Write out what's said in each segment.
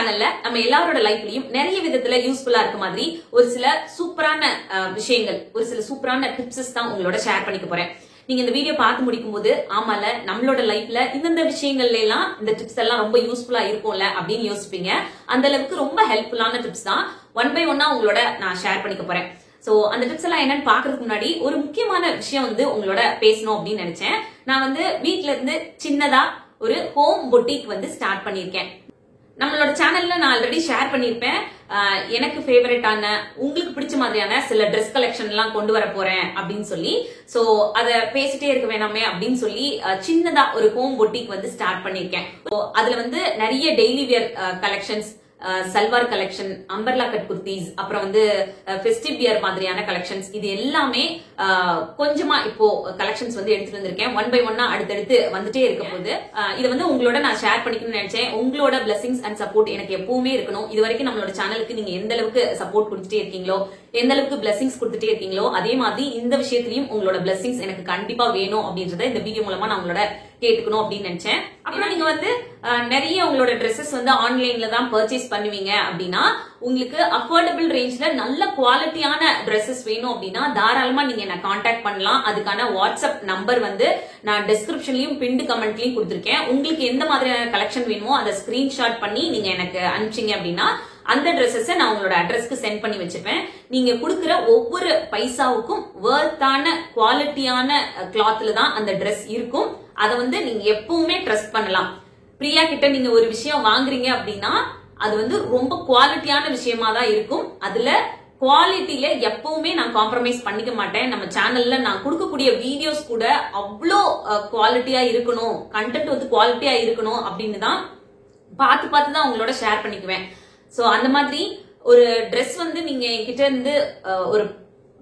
சேனல்ல நம்ம எல்லாரோட லைஃப்லயும் நிறைய விதத்துல யூஸ்ஃபுல்லா இருக்க மாதிரி ஒரு சில சூப்பரான விஷயங்கள், ஒரு சில சூப்பரான டிப்ஸ் தான் உங்களோட ஷேர் பண்ணிக்க போறேன். நீங்க இந்த வீடியோ பார்த்து முடிக்கும் போது ஆமால நம்மளோட லைஃப்ல இந்த விஷயங்கள்ல எல்லாம் இந்த டிப்ஸ் எல்லாம் ரொம்ப யூஸ்ஃபுல்லா இருக்கும்ல அப்படின்னு யோசிப்பீங்க. அந்த அளவுக்கு ரொம்ப ஹெல்ப்ஃபுல்லான டிப்ஸ் தான் ஒன் பை ஒன்னா உங்களோட நான் ஷேர் பண்ணிக்க போறேன். சோ அந்த டிப்ஸ் எல்லாம் என்னன்னு பாக்குறதுக்கு முன்னாடி ஒரு முக்கியமான விஷயம் உங்களோட பேசணும் அப்படின்னு நினைச்சேன். நான் வீட்ல இருந்து சின்னதா ஒரு ஹோம் பொட்டிக் ஸ்டார்ட் பண்ணிருக்கேன். நம்மளோட சேனல்ல நான் ஆல்ரெடி ஷேர் பண்ணிருப்பேன். எனக்கு ஃபேவரட்டான உங்களுக்கு பிடிச்ச மாதிரியான சில ட்ரெஸ் கலெக்ஷன் எல்லாம் கொண்டு வர போறேன் அப்படின்னு சொல்லி, சோ அத பேசிட்டே இருக்க வேணாமே அப்படின்னு சொல்லி சின்னதா ஒரு ஹோம் பொட்டிக் ஸ்டார்ட் பண்ணிருக்கேன். அதுல நிறைய daily wear collections, salwar collection, umbrella cut kurtis, அப்புறம் ஃபெஸ்டிவ் வியர் மாதிரியான கலெக்ஷன்ஸ், இது எல்லாமே கொஞ்சமா இப்போ கலெக்ஷன்ஸ் எடுத்துட்டு வந்திருக்கேன். ஒன் பை ஒன்னா அடுத்தடுத்து வந்துட்டே இருக்க போது இது உங்களோட நான் ஷேர் பண்ணிக்கணும்னு நினைச்சேன். உங்களோட பிளஸிங்ஸ் அண்ட் சப்போர்ட் எனக்கு எப்பவுமே இருக்கணும். இது வரைக்கும் நம்மளோட சேனலுக்கு நீங்க எந்த அளவுக்கு சப்போர்ட் கொடுத்துட்டே இருக்கீங்களோ, எந்த அளவுக்கு பிளஸிங்ஸ் கொடுத்துட்டே இருக்கீங்களோ, அதே மாதிரி இந்த விஷயத்திலயும் உங்களோட பிளஸிங்ஸ் எனக்கு கண்டிப்பா வேணும் அப்படின்றத இந்த வீடியோ மூலமா நான் உங்களோட கேட்டுக்கணும் அப்படின்னு நினைச்சேன். அப்புறம் நீங்க நிறைய உங்களோட ட்ரெஸ்ஸஸ் ஆன்லைன்ல தான் பர்ச்சேஸ் பண்ணுவீங்க அப்படின்னா, உங்களுக்கு அஃபோர்டபிள் ரேஞ்ச்ல நல்ல குவாலிட்டியான ட்ரெஸ்ஸஸ் வேணும் அப்படின்னா தாராளமா நீங்க என்ன கான்டாக்ட் பண்ணலாம். அதுக்கான வாட்ஸ்அப் நம்பர் நான் டிஸ்கிரிப்ஷன்லயும் பின்டு கமெண்ட்லயும் கொடுத்திருக்கேன். உங்களுக்கு எந்த மாதிரியான கலெக்ஷன் வேணுமோ அதை ஸ்கிரீன்ஷாட் பண்ணி நீங்க எனக்கு அனுப்பிச்சீங்க அப்படின்னா அந்த ட்ரெஸ்ஸஸ் நான் உங்களோட அட்ரஸ்க்கு சென்ட் பண்ணி வச்சிருப்பேன். நீங்க கொடுக்கிற ஒவ்வொரு பைசாவுக்கும் வர்த்தான குவாலிட்டியான கிளாத்ல தான் அந்த ட்ரெஸ் இருக்கும். அதை நீங்க எப்பவுமே ட்ரஸ்ட் பண்ணலாம். பிரியா கிட்ட நீங்க ஒரு விஷயம் வாங்குறீங்க அப்படின்னா அது ரொம்ப குவாலிட்டியான விஷயமா தான் இருக்கும். அதுல குவாலிட்டியில எப்பவுமே நான் காம்ப்ரமைஸ் பண்ணிக்க மாட்டேன். நம்ம சேனல்ல நான் கொடுக்கக்கூடிய வீடியோஸ் கூட அவ்வளோ குவாலிட்டியா இருக்கணும், கண்டென்ட் குவாலிட்டியா இருக்கணும் அப்படின்னு தான் பார்த்து தான் உங்களோட ஷேர் பண்ணிக்குவேன். சோ அந்த மாதிரி ஒரு ட்ரெஸ் நீங்க என்கிட்ட இருந்து ஒரு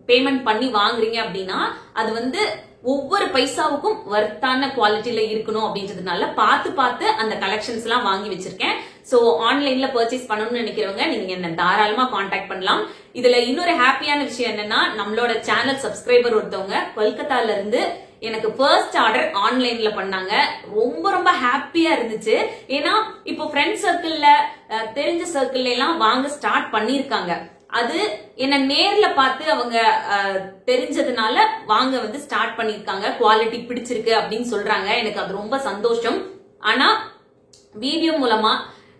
பேமெண்ட் பண்ணி வாங்குறீங்க அப்படின்னா அது ஒவ்வொரு பைசாவுக்கும் வர்த்தான குவாலிட்டியில இருக்கணும் அப்படின்றதுனால பார்த்து அந்த கலெக்ஷன்ஸ் எல்லாம் வாங்கி வச்சிருக்கேன். சோ ஆன்லைன்ல பர்ச்சேஸ் பண்ணணும்னு நினைக்கிறவங்க நீங்க என்ன தாராளமா கான்டாக்ட் பண்ணலாம். இதுல இன்னொரு ஹாப்பியான விஷயம் என்னன்னா, நம்மளோட சேனல் சப்ஸ்கிரைபர் ஒருத்தவங்க கொல்கத்தால இருந்து எனக்கு ஃபர்ஸ்ட் ஆர்டர் ஆன்லைன்ல பண்ணாங்க. ரொம்ப ஹாப்பியா இருந்துச்சு. ஏன்னா இப்போ ஃப்ரெண்ட் சர்க்கிள்ல, தெரிஞ்ச சர்க்கிள்ல எல்லாம் வாங்க ஸ்டார்ட் பண்ணிருக்காங்க. அது என்ன நேர்ல பார்த்து அவங்க தெரிஞ்சதுனால வாங்க ஸ்டார்ட் பண்ணிருக்காங்க. குவாலிட்டி பிடிச்சிருக்கு அப்படின்னு சொல்றாங்க. எனக்கு அது ரொம்ப சந்தோஷம். ஆனா வீடியோ மூலமா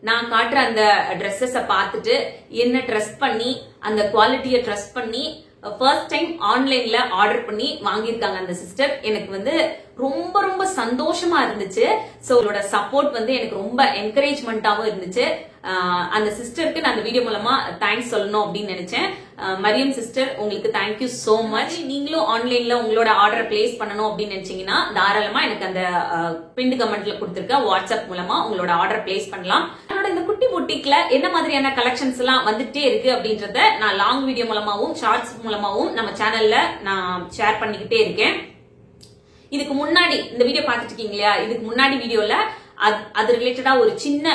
நான் காட்டுற அந்த ட்ரெஸ்ஸஸ பார்த்துட்டு என்ன ட்ரஸ்ட் பண்ணி அந்த குவாலிட்டியை ட்ரஸ்ட் பண்ணி ஃபர்ஸ்ட் டைம் ஆன்லைன்ல ஆர்டர் பண்ணி வாங்கியிருக்காங்க அந்த சிஸ்டர். எனக்கு ரொம்ப சந்தோஷமா இருந்துச்சு. சோ உங்களோட சப்போர்ட் எனக்கு ரொம்ப என்கரேஜ்மெண்டாவும் இருந்துச்சு. அந்த சிஸ்டருக்கு நான் அந்த வீடியோ மூலமா தேங்க்ஸ் சொல்லணும் அப்படின்னு நினைச்சேன். மரியம் சிஸ்டர், உங்களுக்கு தேங்க்யூ சோ மச். நீங்களும் ஆன்லைன்ல உங்களோட ஆர்டர் பிளேஸ் பண்ணணும் அப்படின்னு நினைச்சீங்கன்னா தாராளமா எனக்கு அந்த பின்டு கமெண்ட்ல கொடுத்திருக்க வாட்ஸ்அப் மூலமா உங்களோட ஆர்டர் பிளேஸ் பண்ணலாம். என்னோட இந்த குட்டி பொட்டிக்ல என்ன மாதிரியான கலெக்ஷன்ஸ் எல்லாம் வந்துட்டே இருக்கு அப்படின்றத நான் லாங் வீடியோ மூலமாவும் ஷார்ட்ஸ் மூலமாவும் நம்ம சேனல்ல நான் ஷேர் பண்ணிக்கிட்டே இருக்கேன். இதுக்கு முன்னாடி இந்த வீடியோ பார்த்துட்டு இருக்கீங்க இல்லையா, இதுக்கு முன்னாடி வீடியோல அது ரிலேட்டடா ஒரு சின்ன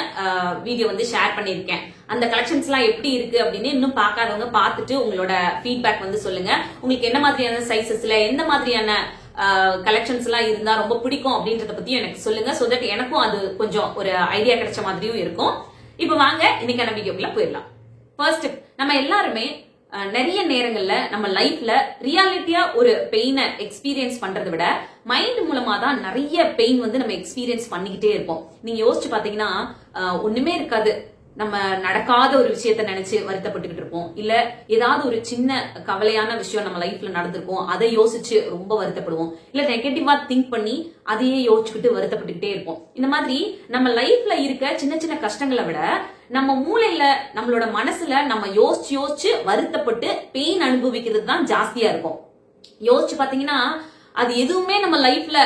வீடியோ ஷேர் பண்ணிருக்கேன். அந்த கலெக்ஷன்ஸ் எல்லாம் எப்படி இருக்கு அப்படின்னு இன்னும் பார்க்காதவங்க பார்த்துட்டு உங்களோட ஃபீட்பேக் சொல்லுங்க. உங்களுக்கு என்ன மாதிரியான சைசஸ்ல எந்த மாதிரியான கலெக்ஷன்ஸ் எல்லாம் இருந்தா ரொம்ப பிடிக்கும் அப்படின்றத பத்தியும் எனக்கு சொல்லுங்க. சோ தட் எனக்கும் அது கொஞ்சம் ஒரு ஐடியா கிடைச்ச மாதிரியும் இருக்கும். இப்ப வாங்க இன்னைக்கான வீடியோக்குள்ள போயிடலாம். ஃபர்ஸ்ட், நம்ம எல்லாருமே நிறைய நேரங்கள்ல நம்ம லைஃப்ல ரியாலிட்டியா ஒரு பெயினை எக்ஸ்பீரியன்ஸ் பண்றதை விட மைண்ட் மூலமா தான் நிறைய பெயின் நம்ம எக்ஸ்பீரியன்ஸ் பண்ணிக்கிட்டே இருப்போம். நீங்க யோசிச்சு பாத்தீங்கன்னா ஒண்ணுமே இருக்காது. நம்ம நடக்காத ஒரு விஷயத்த நினைச்சு வருத்தப்பட்டுக்கிட்டு இருப்போம். இல்ல ஏதாவது ஒரு சின்ன கவலையான விஷயம் நம்ம லைஃப்ல நடந்திருக்கும், அதை யோசிச்சு ரொம்ப வருத்தப்படுவோம். இல்ல நெகட்டிவா திங்க் பண்ணி அதையே யோசிச்சுக்கிட்டு வருத்தப்பட்டுக்கிட்டே இருப்போம். இந்த மாதிரி நம்ம லைஃப்ல இருக்க சின்ன சின்ன கஷ்டங்களை விட நம்ம மூளையில, நம்மளோட மனசுல நம்ம யோசிச்சு வருத்தப்பட்டு பெயின் அனுபவிக்கிறது தான் ஜாஸ்தியா இருக்கும். யோசிச்சு பாத்தீங்கன்னா அது எதுவுமே நம்ம லைஃப்ல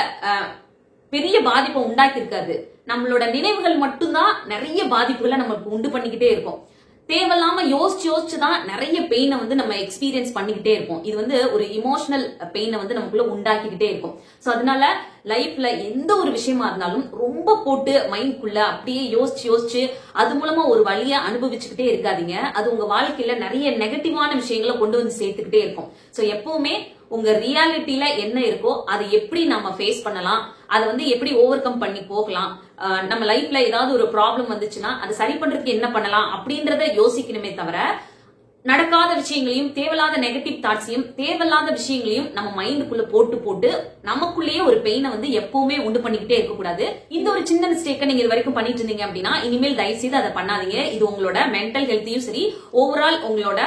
பெரிய பாதிப்பை உண்டாக்கி இருக்காது. நம்மளோட நினைவுகள் மட்டும்தான் நிறைய பாதிப்புகளை நமக்கு உண்டு பண்ணிக்கிட்டே இருக்கும். தேவையில்லாம யோசிச்சுதான் நிறைய பெயினை நம்ம எக்ஸ்பீரியன்ஸ் பண்ணிக்கிட்டே இருப்போம். இது ஒரு இமோஷனல் பெயினை நமக்குள்ள உண்டாக்கிக்கிட்டே இருக்கும். சோ அதனால லைஃப்ல எந்த ஒரு விஷயமா இருந்தாலும் ரொம்ப போட்டு மைண்ட்குள்ள அப்படியே யோசிச்சு அது மூலமா ஒரு வழியை அனுபவிச்சுக்கிட்டே இருக்காதீங்க. அது உங்க வாழ்க்கையில நிறைய நெகட்டிவான விஷயங்களை கொண்டு சேர்த்துக்கிட்டே இருக்கும். சோ எப்பவுமே உங்க ரியாலிட்டியில என்ன இருக்கோ அதை எப்படி நாம ஃபேஸ் பண்ணலாம், அதை வந்து எப்படி ஓவர் கம் பண்ணி போகலாம், நம்ம லைஃப்ல ஏதாவது ஒரு ப்ராப்ளம் வந்துச்சுன்னா அதை சரி பண்றதுக்கு என்ன பண்ணலாம் அப்படின்றத யோசிக்கணுமே தவிர நடக்காத விஷயங்களையும் தேவையில்லாத நெகட்டிவ் தாட்ஸையும் தேவையில்லாத விஷயங்களையும் நம்ம மைண்டுக்குள்ள போட்டு போட்டு நமக்குள்ளேயே ஒரு பெயினை வந்து எப்பவுமே உண்டு பண்ணிக்கிட்டே இருக்கக்கூடாது. இந்த ஒரு சின்ன மிஸ்டேக்கை நீங்க இது வரைக்கும் பண்ணிட்டு இருந்தீங்க அப்படின்னா இனிமேல் தயவு செய்து அதை பண்ணாதீங்க. இது உங்களோட மென்டல் ஹெல்த்தையும் சரி, ஓவரால் உங்களோட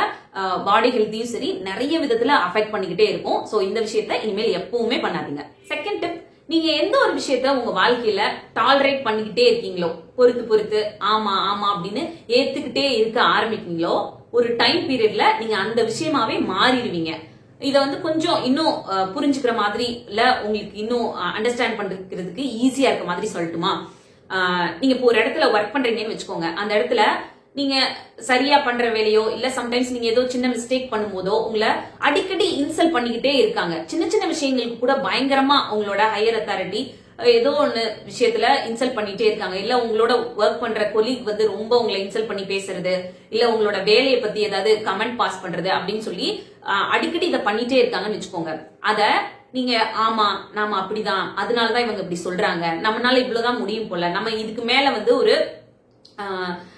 பாடி ஹெல்த்தையும் சரி நிறைய விதத்துல அஃபெக்ட் பண்ணிக்கிட்டே இருக்கும். சோ இந்த விஷயத்த இனிமேல் எப்பவுமே பண்ணாதீங்க. செகண்ட் டிப், நீங்க எந்த ஒரு விஷயத்த உங்க வாழ்க்கையில டாலரேட் பண்ணிக்கிட்டே இருக்கீங்களோ, பொறுத்து ஆமா ஆமா அப்படின்னு ஏத்துக்கிட்டே இருக்க ஆரம்பிக்கீங்களோ, ஒரு டைம் பீரியட்ல நீங்க அந்த விஷயமாவே மாறிடுவீங்க. இத வந்து கொஞ்சம் இன்னும் புரிஞ்சுக்கிற மாதிரி இல்ல உங்களுக்கு இன்னும் அண்டர்ஸ்டாண்ட் பண்றதுக்கு ஈஸியா இருக்க மாதிரி சொல்லட்டுமா? நீங்க இப்போ ஒரு இடத்துல ஒர்க் பண்றீங்கன்னு வச்சுக்கோங்க. அந்த இடத்துல நீங்க சரியா பண்ற வேலையோ இல்ல சம்டைம்ஸ் நீங்க ஏதோ சின்ன மிஸ்டேக் பண்ணும்போதோ உங்களை அடிக்கடி இன்சல்ட் பண்ணிக்கிட்டே இருக்காங்க. சின்ன சின்ன விஷயங்களுக்கு கூட பயங்கரமா உங்களோட ஹையர் அத்தாரிட்டி ஏதோ ஒண்ணு விஷயத்துல இன்சல்ட் பண்ணிட்டே இருக்காங்க. இல்ல உங்களோட ஒர்க் பண்ற கொலீக் வந்து ரொம்ப உங்களை இன்சல்ட் பண்ணி பேசுறது, இல்ல உங்களோட வேலையை பத்தி ஏதாவது கமெண்ட் பாஸ் பண்றது அப்படின்னு சொல்லி அடிக்கடி இதை பண்ணிட்டே இருக்காங்கன்னு வச்சுக்கோங்க. அத நீங்க ஆமா நாம அப்படிதான், அதனாலதான் இவங்க இப்படி சொல்றாங்க, நம்மளால இவ்வளவுதான் முடியும் போல, நம்ம இதுக்கு மேல வந்து ஒரு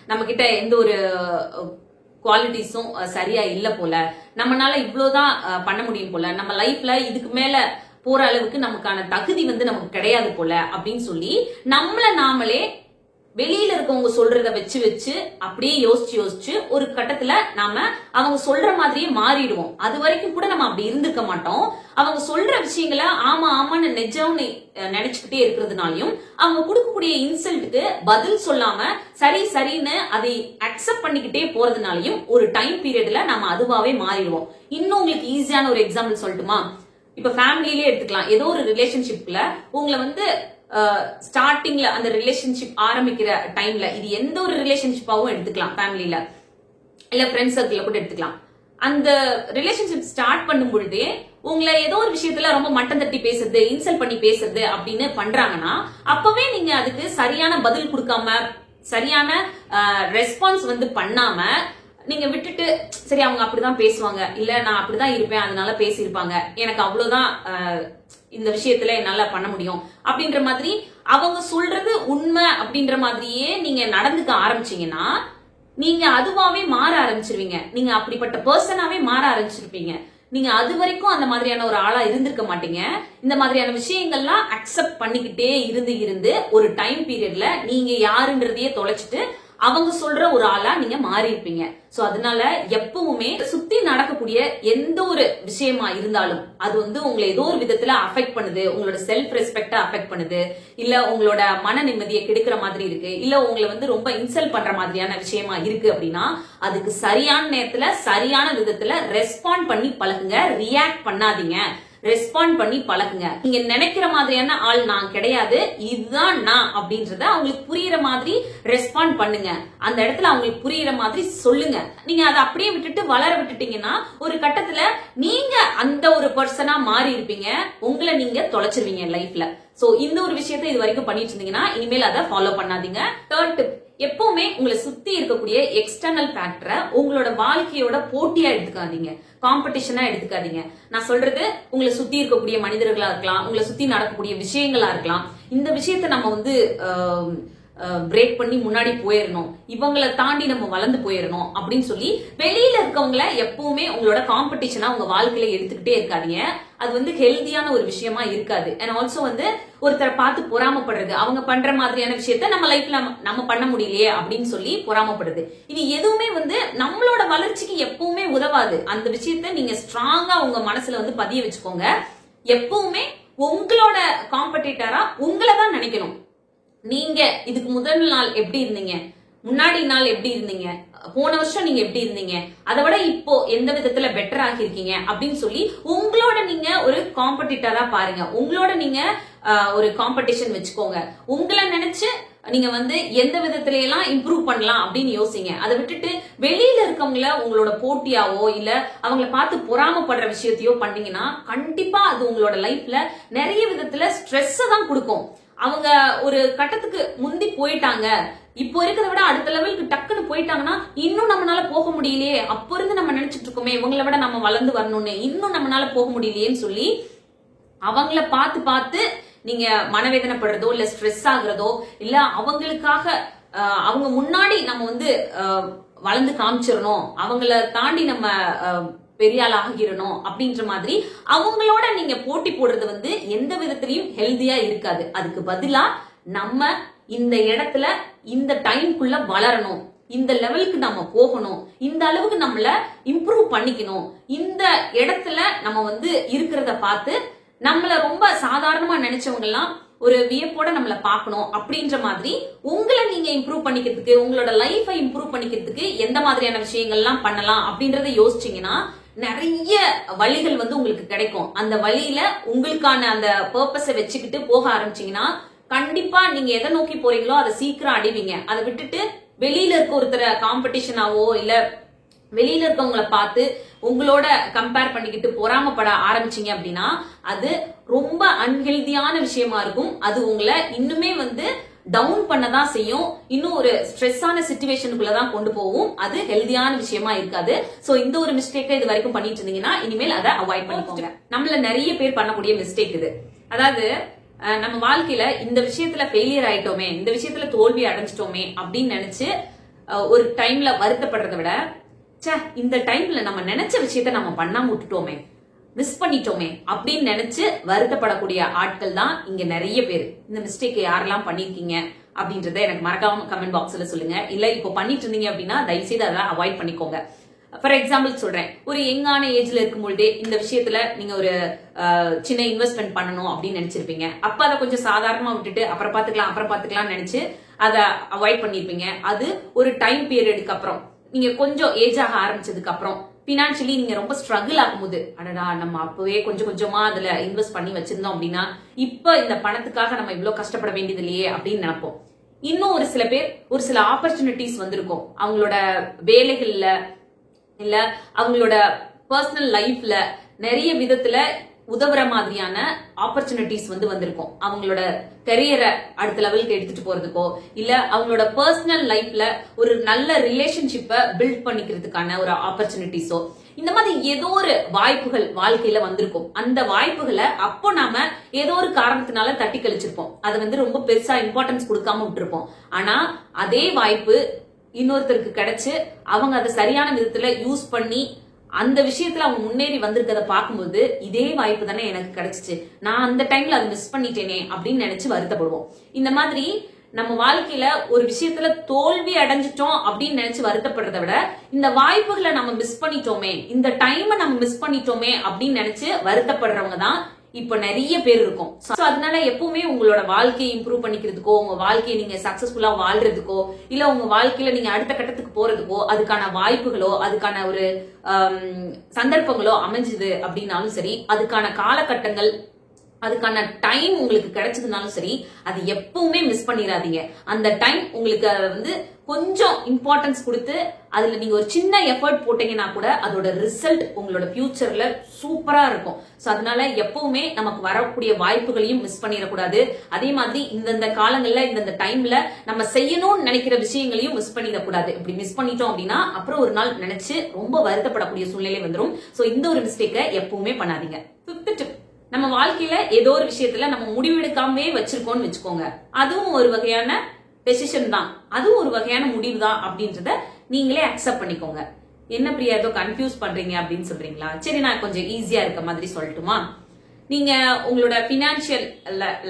நம்ம கிட்ட எந்த ஒரு குவாலிட்டிஸும் சரியா இல்ல போல, நம்மனால இவ்வளவுதான் பண்ண முடியும் போல, நம்ம லைஃப்ல இதுக்கு மேல போற அளவுக்கு நமக்கான தகுதி வந்து நமக்கு கிடையாது போல அப்படின்னு சொல்லி நம்மள நாமளே வெளியில இருக்கவங்க சொல்றத வச்சு அப்படியே யோசிச்சு ஒரு கட்டத்துல நாம அவங்க சொல்ற மாதிரியே மாறிடுவோம். அது வரைக்கும் கூட நம்ம அப்படி இருந்திருக்க மாட்டோம். அவங்க சொல்ற விஷயங்களை ஆமா ஆமான்னு நிஜம்னு நினைச்சுக்கிட்டே இருக்கிறதுனாலையும் அவங்க கொடுக்கக்கூடிய இன்சல்ட்டுக்கு பதில் சொல்லாம சரின்னு அதை அக்செப்ட் பண்ணிக்கிட்டே போறதுனாலையும் ஒரு டைம் பீரியட்ல நம்ம அதுவாவே மாறிடுவோம். இன்னும் உங்களுக்கு ஈஸியான ஒரு எக்ஸாம்பிள் சொல்லட்டுமா? இப்ப ஃபேமிலியிலே எடுத்துக்கலாம். ஏதோ ஒரு ரிலேஷன்ஷிப்ல உங்களை வந்து ஸ்டார்டிங்ல அந்த ரிலேஷன்ஷிப் ஆரம்பிக்கிற டைம்ல, இது எந்த ஒரு ரிலேஷன்ஷிப்பாவும் எடுத்துக்கலாம், ஃபேமிலியில இல்ல ஃப்ரெண்ட்ஸ் சர்க்கிள்ல கூட எடுத்துக்கலாம். அந்த ரிலேஷன்ஷிப் ஸ்டார்ட் பண்ணும் பொழுதே உங்களை ஏதோ ஒரு விஷயத்துல ரொம்ப மட்டம் தட்டி பேசுறது, இன்சல்ட் பண்ணி பேசுறது அப்படின்னு பண்றாங்கன்னா அப்பவே நீங்க அதுக்கு சரியான பதில் கொடுக்காம சரியான ரெஸ்பான்ஸ் வந்து பண்ணாம நீங்க விட்டுட்டு சரி அவங்க அப்படிதான் பேசுவாங்க, இல்ல நான் அப்படிதான் இருப்பேன் அதனால பேசியிருப்பாங்க, எனக்கு அவ்வளவுதான் இந்த விஷயத்துல என்னால பண்ண முடியும் அப்படின்ற மாதிரி அவங்க சொல்றது உண்மை அப்படின்ற மாதிரியே நீங்க நடந்துக்க ஆரம்பிச்சீங்கன்னா நீங்க அதுவாவே மாற ஆரம்பிச்சிருவீங்க. நீங்க அப்படிப்பட்ட பர்சனாவே மாற ஆரம்பிச்சிருப்பீங்க. நீங்க அது வரைக்கும் அந்த மாதிரியான ஒரு ஆளா இருந்திருக்க மாட்டீங்க. இந்த மாதிரியான விஷயங்கள்லாம் அக்செப்ட் பண்ணிக்கிட்டே இருந்து ஒரு டைம் பீரியட்ல நீங்க யாருன்றதையே தொலைச்சிட்டு அவங்க சொல்ற ஒரு ஆளா நீங்க மாறி இருப்பீங்க. சோ அதனால எப்பவுமே சுத்தி நடக்கக்கூடிய எந்த ஒரு விஷயமா இருந்தாலும் அது வந்து உங்களை ஏதோ ஒரு விதத்துல அஃபெக்ட் பண்ணுது, உங்களோட செல்ஃப் ரெஸ்பெக்ட அஃபெக்ட் பண்ணுது, இல்ல உங்களோட மன நிம்மதியை கெடுக்கிற மாதிரி இருக்கு, இல்ல உங்களை வந்து ரொம்ப இன்சல்ட் பண்ற மாதிரியான விஷயமா இருக்கு அப்படின்னா அதுக்கு சரியான நேரத்துல சரியான விதத்துல ரெஸ்பாண்ட் பண்ணி பழகுங்க. ரியாக்ட் பண்ணாதீங்க, ரெஸ்பாண்ட் பண்ணி பழகுங்க. நீங்க நினைக்கிற மாதிரியான ஆள் நான் கிடையாது, இதுதான் நான் அப்படின்றத அவங்களுக்கு புரியுற மாதிரி ரெஸ்பாண்ட் பண்ணுங்க. அந்த இடத்துல அவங்களுக்கு புரியுற மாதிரி சொல்லுங்க. நீங்க அதை அப்படியே விட்டுட்டு வளர விட்டுட்டீங்கன்னா ஒரு கட்டத்துல நீங்க அந்த ஒரு பர்சனா மாறி இருப்பீங்க, உங்களை நீங்க தொலைச்சிருவீங்க லைஃப்ல. சோ இந்த ஒரு விஷயத்தை இது வரைக்கும் பண்ணிட்டு இருந்தீங்கன்னா இனிமேல் அதை ஃபாலோ பண்ணாதீங்க. தேர்ட் டிப், எப்பவுமே உங்களை சுத்தி இருக்கக்கூடிய எக்ஸ்டர்னல் ஃபேக்டரை உங்களோட வாழ்க்கையோட போட்டியா எடுத்துக்காதீங்க, காம்படிஷனா எடுத்துக்காதீங்க. நான் சொல்றது உங்களை சுத்தி இருக்கக்கூடிய மனிதர்களா இருக்கலாம், உங்களை சுத்தி நடக்கக்கூடிய விஷயங்களா இருக்கலாம். இந்த விஷயத்த நம்ம வந்து பிரேக் பண்ணி முன்னாடி போயிடணும், இவங்களை தாண்டி நம்ம வளர்ந்து போயிடணும் அப்படின்னு சொல்லி வெளியில இருக்கவங்கள எப்பவுமே உங்களோட காம்படிஷனா உங்க வாழ்க்கையில எடுத்துக்கிட்டே இருக்காதீங்க. அது வந்து ஹெல்தியான ஒரு விஷயமா இருக்காது. அண்ட் ஆல்சோ வந்து ஒருத்தரை பார்த்து பொறாமப்படுறது, அவங்க பண்ற மாதிரியான விஷயத்த நம்ம லைஃப்ல நம்ம பண்ண முடியலையே அப்படின்னு சொல்லி பொறாமப்படுறது, இது எதுவுமே வந்து நம்மளோட வளர்ச்சிக்கு எப்பவுமே உதவாது. அந்த விஷயத்த நீங்க ஸ்ட்ராங்கா உங்க மனசுல வந்து பதிய வச்சுக்கோங்க. எப்பவுமே உங்களோட காம்படிட்டரா உங்களை தான் நினைக்கணும். நீங்க இதுக்கு முதல் நாள் எப்படி இருந்தீங்க, முன்னாடி நாள் எப்படி இருந்தீங்க, போன வருஷம் நீங்க எப்படி இருந்தீங்க, அதை விட இப்போ எந்த விதத்துல பெட்டர் ஆகிருக்கீங்க அப்படின்னு சொல்லி உங்களோட நீங்க ஒரு காம்படிட்டரா பாருங்க. உங்களோட நீங்க ஒரு காம்படிஷன் வச்சுக்கோங்க. உங்களை நினைச்சு நீங்க வந்து எந்த விதத்துல எல்லாம் இம்ப்ரூவ் பண்ணலாம் அப்படின்னு யோசிங்க. அதை விட்டுட்டு வெளியில இருக்கவங்கள உங்களோட போட்டியாவோ இல்ல அவங்கள பார்த்து பொறாமப்படுற விஷயத்தையோ பண்ணீங்கன்னா கண்டிப்பா அது உங்களோட லைஃப்ல நிறைய விதத்துல ஸ்ட்ரெஸ் தான் கொடுக்கும். அவங்க ஒரு கட்டத்துக்கு முந்தி போயிட்டாங்க, இப்போ இருக்கிறத விட அடுத்த லெவலுக்கு டக்குன்னு போயிட்டாங்கன்னா இன்னும் நம்மளால போக முடியலையே, அப்ப இருந்து நம்ம நினைச்சிட்டு இருக்கோமே இவங்களை விட நம்ம வளர்ந்து வரணும்னு, இன்னும் நம்மளால போக முடியலையேன்னு சொல்லி அவங்கள பார்த்து நீங்க மனவேதனைப்படுறதோ இல்ல ஸ்ட்ரெஸ் ஆகுறதோ இல்ல அவங்களுக்காக அவங்க முன்னாடி நம்ம வந்து வளர்ந்து காமிச்சிடணும், அவங்கள தாண்டி நம்ம பெரிய ஆள் ஆகிடணும் அப்படின்ற மாதிரி அவங்களோட நீங்க போட்டி போடுறது வந்து எந்த விதத்திலையும் ஹெல்தியா இருக்காது. அதுக்கு பதிலா நம்ம இந்த இடத்துல இந்த டைம்குள்ள வளரணும், இந்த லெவலுக்கு நம்ம போகணும், இந்த அளவுக்கு நம்மள இம்ப்ரூவ் பண்ணிக்கணும், இந்த இடத்துல நம்ம வந்து இருக்கிறத பார்த்து நம்மள ரொம்ப சாதாரணமா நினைச்சவங்க எல்லாம் ஒரு வியப்போட நம்மள பார்க்கணும் அப்படின்ற மாதிரி உங்களை நீங்க இம்ப்ரூவ் பண்ணிக்கிறதுக்கு, உங்களோட லைஃபை இம்ப்ரூவ் பண்ணிக்கிறதுக்கு எந்த மாதிரியான விஷயங்கள்லாம் பண்ணலாம் அப்படின்றத யோசிச்சீங்கன்னா நிறைய வழிகள் வந்து உங்களுக்கு கிடைக்கும். அந்த வழியில உங்களுக்கான அந்த பர்பஸை வச்சுக்கிட்டு போக ஆரம்பிச்சீங்கன்னா கண்டிப்பா நீங்க எதை நோக்கி போறீங்களோ அதை சீக்கிரம் அடைவீங்க. அதை விட்டுட்டு வெளியில இருக்க ஒருத்தர காம்படிஷனாவோ இல்ல வெளியில இருக்கவங்களை பார்த்து உங்களோட கம்பேர் பண்ணிக்கிட்டு பொறாமப்பட ஆரம்பிச்சீங்க அப்படின்னா அது ரொம்ப அன்ஹெல்தியான விஷயமா இருக்கும். அது உங்களை இன்னுமே வந்து டவுன் பண்ணதான் செய்யும், இன்னும் ஒரு ஸ்ட்ரெஸ்ஸான சிச்சுவேஷனுக்குள்ளதான் கொண்டு போகும். அது ஹெல்தியான விஷயமா இருக்காது. சோ இந்த ஒரு மிஸ்டேக்கை இது வரைக்கும் பண்ணிட்டு இருந்தீங்கன்னா இனிமேல் அதை அவாய்ட் பண்ணிக்கோங்க. நம்மள நிறைய பேர் பண்ணக்கூடிய மிஸ்டேக் இது. அதாவது நம்ம வாழ்க்கையில இந்த விஷயத்துல ஃபெயிலியர் ஆயிட்டோமே, இந்த விஷயத்துல தோல்வி அடைஞ்சிட்டோமே அப்படின்னு நினைச்சு ஒரு டைம்ல வருத்தப்படுறதை விட இந்த டைம்ல நம்ம நினைச்ச விஷயத்த நம்ம பண்ணாம விட்டுட்டோமே, மிஸ் பண்ணிட்டோமே அப்படின்னு நினைச்சு வருத்தப்படக்கூடிய ஆட்கள் தான் இங்க நிறைய பேர். இந்த மிஸ்டேக் யாரெல்லாம் பண்ணிருக்கீங்க அப்படின்றத எனக்கு மறக்காம கமெண்ட் பாக்ஸ்ல சொல்லுங்க. இல்ல இப்போ பண்ணிட்டு இருந்தீங்க அப்படின்னா தயவு செய்து அதெல்லாம் அவாய்ட் பண்ணிக்கோங்க. ஃபார் எக்ஸாம்பிள் சொல்றேன், ஒரு யங்கான ஏஜ்ல இருக்கும்பொழுதே இந்த விஷயத்துல நீங்க ஒரு சின்ன இன்வெஸ்ட்மெண்ட் பண்ணணும் அப்படின்னு நினைச்சிருப்பீங்க. அப்ப அதை கொஞ்சம் சாதாரணமா விட்டுட்டு அப்புறம் பாத்துக்கலாம் நினைச்சு அதை அவாய்ட் பண்ணிருப்பீங்க. அது ஒரு டைம் பீரியடுக்கு அப்புறம் நீங்க கொஞ்சம் ஏஜ் ஆக ஆரம்பிச்சதுக்கு அப்புறம் பினான்சியலி நீங்க ரொம்ப ஸ்ட்ரகிள் ஆகும்போது அடடா நம்ம அப்பவே கொஞ்சம் கொஞ்சமா அதுல இன்வெஸ்ட் பண்ணி வச்சிருந்தோம் அப்படின்னா இப்ப இந்த பணத்துக்காக நம்ம இவ்வளவு கஷ்டப்பட வேண்டியது இல்லையே அப்படின்னு நினைப்போம். இன்னும் ஒரு சில பேர் ஒரு சில ஆப்பர்ச்சுனிட்டிஸ் வந்திருக்கும் அவங்களோட வேலைகள்ல இல்ல அவங்களோட பர்சனல் லைஃப்ல நிறைய விதத்துல உதவுற மாதிரியான ஆப்பர்ச்சுனிட்டிஸ் வந்து வந்திருக்கும். அவங்களோட கரியரை அடுத்த லெவலுக்கு எடுத்துட்டு போறதுக்கோ இல்ல அவங்களோட பர்சனல் லைஃப்ல ஒரு நல்ல ரிலேஷன்ஷிப்பை பில்ட் பண்ணிக்கிறதுக்கான ஒரு ஆப்பர்ச்சுனிட்டிஸோ இந்த மாதிரி ஏதோ ஒரு வாய்ப்புகள் வாழ்க்கையில வந்திருக்கும். அந்த வாய்ப்புகளை அப்போ நாம ஏதோ ஒரு காரணத்தினால தட்டி கழிச்சிருப்போம். அது வந்து ரொம்ப பெருசா இம்பார்ட்டன்ஸ் கொடுக்காம விட்டுருப்போம். ஆனா அதே வாய்ப்பு இன்னொருத்தருக்கு கிடைச்சு அவங்க அதை சரியான விதத்துல யூஸ் பண்ணி அந்த விஷயத்துல அவங்க முன்னேறி வந்திருக்கத பார்க்கும்போது இதே வாய்ப்பு தானே எனக்கு கிடைச்சிச்சு, நான் அந்த டைம்ல அதை மிஸ் பண்ணிட்டேனே அப்படின்னு நினைச்சு வருத்தப்படுவோம். இந்த மாதிரி நம்ம வாழ்க்கையில ஒரு விஷயத்துல தோல்வி அடைஞ்சிட்டோம் அப்படின்னு நினைச்சு வருத்தப்படுறதை விட இந்த வாய்ப்புகளை நம்ம மிஸ் பண்ணிட்டோமே, இந்த டைமை நம்ம மிஸ் பண்ணிட்டோமே அப்படின்னு நினைச்சு வருத்தப்படுறவங்க தான் இப்ப நிறைய பேர் இருக்கும். அதனால எப்பவுமே உங்களோட வாழ்க்கையை இம்ப்ரூவ் பண்ணிக்கிறதுக்கோ உங்க வாழ்க்கையை நீங்க சக்சஸ்ஃபுல்லா வாழ்றதுக்கோ இல்ல உங்க வாழ்க்கையில நீங்க அடுத்த கட்டத்துக்கு போறதுக்கோ அதுக்கான வாய்ப்புகளோ அதுக்கான ஒரு சந்தர்ப்பங்களோ அமைஞ்சுது அப்படின்னாலும் சரி, அதுக்கான காலகட்டங்கள் அதுக்கான டைம் உங்களுக்கு கிடைச்சதுனாலும் சரி, அது எப்பவுமே மிஸ் பண்ணிடாதீங்க. அந்த டைம் உங்களுக்கு வந்து கொஞ்சம் இம்பார்ட்டன்ஸ் கொடுத்து அதுல நீங்க ஒரு சின்ன எஃபர்ட் போட்டீங்கன்னா கூட அதோட ரிசல்ட் உங்களோட ஃபியூச்சர்ல சூப்பரா இருக்கும். சோ அதனால எப்பவுமே நமக்கு வரக்கூடிய வாய்ப்புகளையும் மிஸ் பண்ணிடக்கூடாது. அதே மாதிரி இந்தந்த காலங்கள்ல இந்தந்த டைம்ல நம்ம செய்யணும்னு நினைக்கிற விஷயங்களையும் மிஸ் பண்ணிடக்கூடாது. இப்படி மிஸ் பண்ணிட்டோம் அப்படின்னா அப்புறம் ஒரு நாள் நினைச்சு ரொம்ப வருத்தப்படக்கூடிய சூழ்நிலை வந்துடும். சோ இந்த ஒரு மிஸ்டேக்கை எப்பவுமே பண்ணாதீங்க. 5th டிப், நம்ம வாழ்க்கையில ஏதோ ஒரு விஷயத்துல நம்ம முடிவெடுக்காமே வச்சிருக்கோம்னு வச்சுக்கோங்க, அதுவும் ஒரு வகையான டெசிஷன் தான், அதுவும் ஒரு வகையான முடிவு தான் அப்படின்றத நீங்களே அக்செப்ட் பண்ணிக்கோங்க. என்ன பிரியா ஏதோ கன்ஃபியூஸ் பண்றீங்க அப்படின்னு சொல்றீங்களா? சரி, நான் கொஞ்சம் ஈஸியா இருக்க மாதிரி சொல்லட்டுமா? நீங்க உங்களோட பினான்சியல்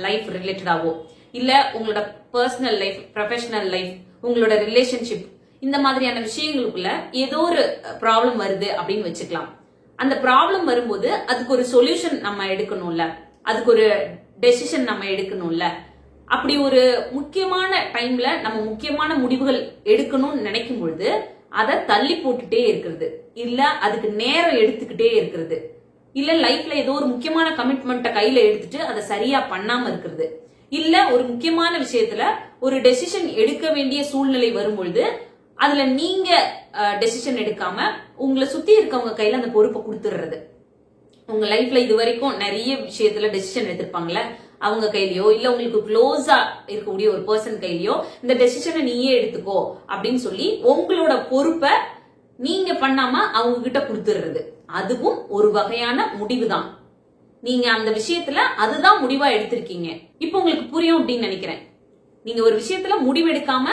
லைஃப் ரிலேட்டடாவோ இல்ல உங்களோட பர்சனல் லைஃப், ப்ரொஃபஷனல் லைஃப், உங்களோட ரிலேஷன்ஷிப் இந்த மாதிரியான விஷயங்களுக்குள்ள ஏதோ ஒரு ப்ராப்ளம் வருது அப்படின்னு வச்சுக்கலாம். அந்த ப்ராப்ளம் வரும்போது அதுக்கு ஒரு சொல்யூஷன் நம்ம எடுக்கணும்ல, அதுக்கு ஒரு டெசிஷன் நம்ம எடுக்கணும்ல. அப்படி ஒரு முக்கியமான டைம்ல நம்ம முக்கியமான முடிவுகள் எடுக்கணும்னு நினைக்கும் பொழுது அதை தள்ளி போட்டுட்டே இருக்கிறது, இல்ல அதுக்கு நேரம் எடுத்துக்கிட்டே இருக்கிறது, இல்ல லைஃப்ல ஏதோ ஒரு முக்கியமான கமிட்மெண்ட்டை கையில எடுத்துட்டு அதை சரியா பண்ணாம இருக்கிறது, இல்ல ஒரு முக்கியமான விஷயத்துல ஒரு டெசிஷன் எடுக்க வேண்டிய சூழ்நிலை வரும்பொழுது அதுல நீங்க டெசிஷன் எடுக்காம உங்களை சுத்தி இருக்கவங்க கையில அந்த பொறுப்பை கொடுத்துடுறது. உங்க லைஃப்ல இது வரைக்கும் நிறைய விஷயத்துல டெசிஷன் எடுத்திருப்பாங்கல்ல, அவங்க கையிலயோ இல்ல உங்களுக்கு க்ளோஸா இருக்கக்கூடிய ஒரு பர்சன் கையிலயோ இந்த டெசிஷனை நீயே எடுத்துக்கோ அப்படின்னு சொல்லி உங்களோட பொறுப்பை நீங்க பண்ணாம அவங்க கிட்ட கொடுத்துடுறது. அதுவும் ஒரு வகையான முடிவு தான். நீங்க அந்த விஷயத்துல அதுதான் முடிவா எடுத்திருக்கீங்க. இப்போ உங்களுக்கு புரியும் அப்படின்னு நினைக்கிறேன். நீங்க ஒரு விஷயத்துல முடிவெடுக்காம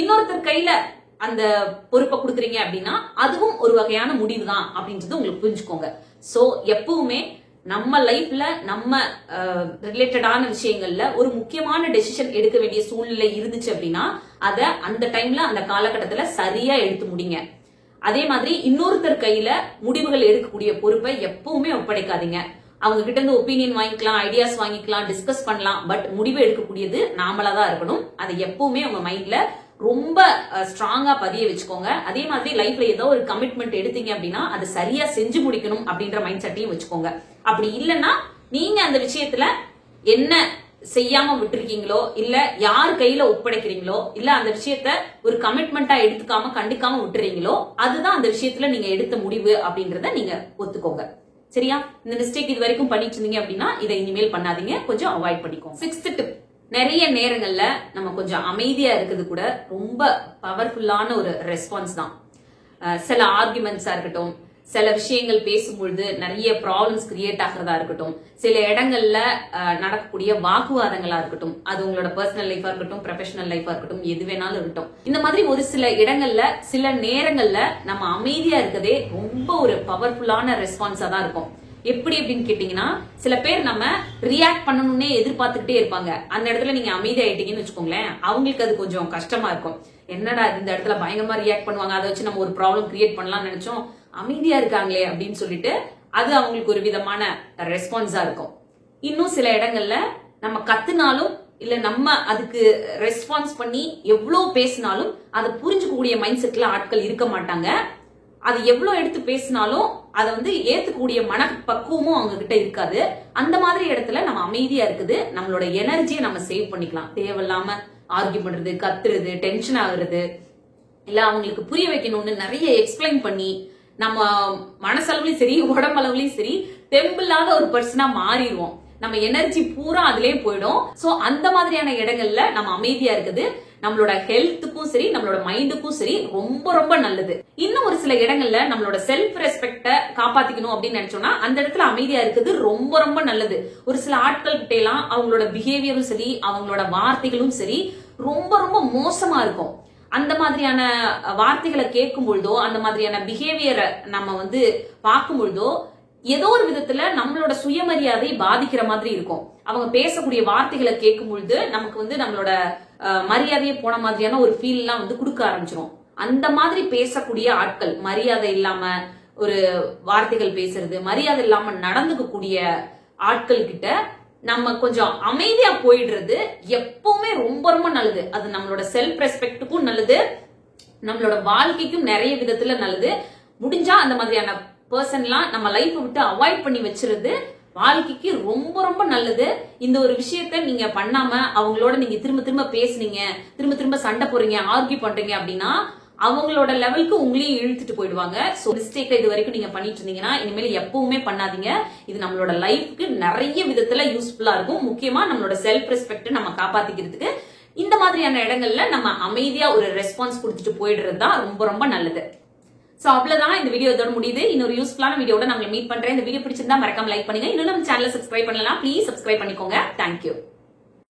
இன்னொருத்தர் கையில அந்த பொறுப்பை கொடுக்குறீங்க அப்படின்னா அதுவும் ஒரு வகையான முடிவு தான் அப்படின்றது உங்களுக்கு புரிஞ்சுக்கோங்க. சோ எப்பவுமே நம்ம லைஃப்ல நம்ம ரிலேட்டடான விஷயங்கள்ல ஒரு முக்கியமான டெசிஷன் எடுக்க வேண்டிய சூழ்நிலை இருந்துச்சு அப்படின்னா அத அந்த டைம்ல அந்த காலகட்டத்துல சரியா எடுத்து முடிங்க. அதே மாதிரி இன்னொருத்தர் கையில முடிவுகள் எடுக்கக்கூடிய பொறுப்பை எப்பவுமே ஒப்படைக்காதீங்க. அவங்க கிட்ட இருந்து ஒப்பீனியன் வாங்கிக்கலாம், ஐடியாஸ் வாங்கிக்கலாம், டிஸ்கஸ் பண்ணலாம். பட் முடிவு எடுக்கக்கூடியது நாமளா தான் இருக்கணும். அதை எப்பவுமே உங்க மைண்ட்ல ரொம்ப ஸ்ட்ராங்கா பதிய வச்சுக்கோங்க. அதே மாதிரி லைஃப்ல ஏதோ ஒரு கமிட்மெண்ட் எடுத்தீங்க அப்படின்னா அதை சரியா செஞ்சு முடிக்கணும் அப்படின்ற மைண்ட் செட்டையும் வச்சுக்கோங்க. அப்படி இல்லைன்னா நீங்க அந்த விஷயத்துல என்ன செய்யாம விட்டுருக்கீங்களோ, இல்ல யார் கையில ஒப்படைக்கிறீங்களோ, இல்ல அந்த விஷயத்த ஒரு கமிட்மெண்டா எடுத்துக்காம கண்டுக்காம விட்டுறீங்களோ, அதுதான் அந்த விஷயத்துல நீங்க எடுத்த முடிவு அப்படின்றத நீங்க ஒத்துக்கோங்க. சரியா? இந்த மிஸ்டேக் இது வரைக்கும் பண்ணிட்டு இருந்தீங்க அப்படின்னா இதை இனிமேல் பண்ணாதீங்க, கொஞ்சம் அவாய்ட் பண்ணிக்கோங்க. 6th டிப், நிறைய நேரங்கள்ல நம்ம கொஞ்சம் அமைதியா இருக்குது கூட ரொம்ப பவர்ஃபுல்லான ஒரு ரெஸ்பான்ஸ் தான். சில ஆர்குமெண்ட்ஸா இருக்கட்டும், சில விஷயங்கள் பேசும்பொழுது நிறைய ப்ராப்ளம்ஸ் கிரியேட் ஆகிறதா இருக்கட்டும், சில இடங்கள்ல நடக்கக்கூடிய வாக்குவாதங்களா இருக்கட்டும், அது உங்களோட பர்சனல் லைஃபா இருக்கட்டும், ப்ரொஃபஷனல் லைஃபா இருக்கட்டும், எது வேணாலும் இருக்கட்டும், இந்த மாதிரி ஒரு சில இடங்கள்ல சில நேரங்கள்ல நம்ம அமைதியா இருக்கதே ரொம்ப ஒரு பவர்ஃபுல்லான ரெஸ்பான்ஸா தான் இருக்கும். எப்படி அப்படின்னு கேட்டீங்கன்னா, சில பேர் நம்ம ரியாக்ட் பண்ணணும்னே எதிர்பார்த்துக்கிட்டே இருப்பாங்க. அந்த இடத்துல நீங்க அமைதியாயிட்டீங்கன்னு வச்சுக்கோங்களேன், அவங்களுக்கு அது கொஞ்சம் கஷ்டமா இருக்கும். என்னடா இந்த இடத்துல பயங்கரமா ரியாக்ட் பண்ணுவாங்க, அதை வச்சு நம்ம ஒரு ப்ராப்ளம் கிரியேட் பண்ணலாம்னு நினைச்சோம், அமைதியா இருக்காங்களே அப்படின்னு சொல்லிட்டு அது அவங்களுக்கு ஒரு விதமான ரெஸ்பான்ஸா இருக்கும். இன்னும் சில இடங்கள்ல நம்ம கத்துனாலும் இல்ல நம்ம அதுக்கு ரெஸ்பான்ஸ் பண்ணி எவ்வளவு பேசினாலும் அதை புரிஞ்சுக்கக்கூடிய மைண்ட் செட்ல ஆட்கள் இருக்க மாட்டாங்க. அது எவ்வளவு எடுத்து பேசினாலும் அதை ஏத்துக்கூடிய மனப்பக்குவமும் அவங்க கிட்ட இருக்காது. அந்த மாதிரி இடத்துல நம்ம அமைதியா இருக்குது, நம்மளோட எனர்ஜியை நம்ம சேவ் பண்ணிக்கலாம். தேவையில்லாம ஆர்கியூ பண்றது, கத்துறது, டென்ஷன் ஆகுறது, இல்ல அவங்களுக்கு புரிய வைக்கணும்னு நிறைய எக்ஸ்பிளைன் பண்ணி நம்ம மனசளவுலயும் சரி உடம்பளவுலயும் சரி தெம்பில்லாத ஒரு பர்சனா மாறிடுவோம். நம்ம எனர்ஜி பூரா அதுலயே போயிடும். சோ அந்த மாதிரியான இடங்கள்ல நம்ம அமைதியா இருக்குது நம்மளோட ஹெல்த்துக்கும் சரி நம்மளோட மைண்டுக்கும் சரி ரொம்ப ரொம்ப நல்லது. இன்னும் ஒரு சில இடங்கள்ல நம்மளோட செல்ஃப் ரெஸ்பெக்ட காப்பாத்திக்கணும் அப்படின்னு நினைச்சோம்னா அந்த இடத்துல அமைதியா இருக்குது ரொம்ப ரொம்ப நல்லது. ஒரு சில ஆட்கள் கிட்ட எல்லாம் அவங்களோட பிஹேவியரும் சரி அவங்களோட வார்த்தைகளும் சரி ரொம்ப ரொம்ப மோசமா இருக்கும். அந்த மாதிரியான வார்த்தைகளை கேட்கும் பொழுதோ அந்த மாதிரியான பிஹேவியரை நம்ம பார்க்கும் பொழுதோ ஏதோ ஒரு விதத்துல நம்மளோட சுயமரியாதை பாதிக்கிற மாதிரி இருக்கும். அவங்க பேசக்கூடிய வார்த்தைகளை கேட்கும் பொழுது நமக்கு நம்மளோட மரியாதையை போன மாதிரியான ஒரு ஃபீல் எல்லாம் கொடுக்க ஆரம்பிச்சிடும். அந்த மாதிரி பேசக்கூடிய ஆட்கள், மரியாதை இல்லாம ஒரு வார்த்தைகள் பேசுறது, மரியாதை இல்லாம நடந்துக்கக்கூடிய ஆட்கள் கிட்ட நம்ம கொஞ்சம் அமைதியா போயிடுறது எப்பவுமே ரொம்ப ரொம்ப நல்லது. அது நம்மளோட செல்ஃப் ரெஸ்பெக்டுக்கும் நல்லது, நம்மளோட வாழ்க்கைக்கும் நிறைய விதத்துல நல்லது. முடிஞ்சா அந்த மாதிரியான பர்சன்லாம் நம்ம லைஃப் விட்டு அவாய்ட் பண்ணி வச்சிருது வாழ்க்கைக்கு ரொம்ப ரொம்ப நல்லது. இந்த ஒரு விஷயத்த நீங்க பண்ணாம அவங்களோட நீங்க திரும்ப திரும்ப பேசுனீங்க, திரும்ப திரும்ப சண்டை போறீங்க, ஆர்கியூ பண்றீங்க அப்படின்னா அவங்களோட லெவலுக்கு உங்களையும் இழுத்துட்டு போயிடுவாங்க. சோ மிஸ்டேக் இது வரைக்கும் நீங்க பண்ணிட்டு இருந்தீங்கன்னா இனிமேல் எப்பவுமே பண்ணாதீங்க. இது நம்மளோட லைஃப்க்கு நிறைய விதத்துல யூஸ்ஃபுல்லா இருக்கும். முக்கியமா நம்மளோட செல்ஃப் ரெஸ்பெக்ட் நம்ம காப்பாத்திக்கிறதுக்கு இந்த மாதிரியான இடங்கள்ல நம்ம அமைதியா ஒரு ரெஸ்பான்ஸ் கொடுத்துட்டு போயிடுறது தான் ரொம்ப ரொம்ப நல்லது. சோ அவ்வளவுதான், இந்த வீடியோ இதோட முடியுது. இன்னொரு யூஸ்ஃபுல்லான வீடியோட நான் மீட் பண்றேன். இந்த வீடியோ பிடிச்சிருந்தா மறக்காம லைக் பண்ணுங்க. இன்னும் நம்ம சேனலை சப்ஸ்கிரைப் பண்ணலாம், ப்ளீஸ் சப்ஸ்கிரைப் பண்ணிக்கோங்க. தேங்க்யூ.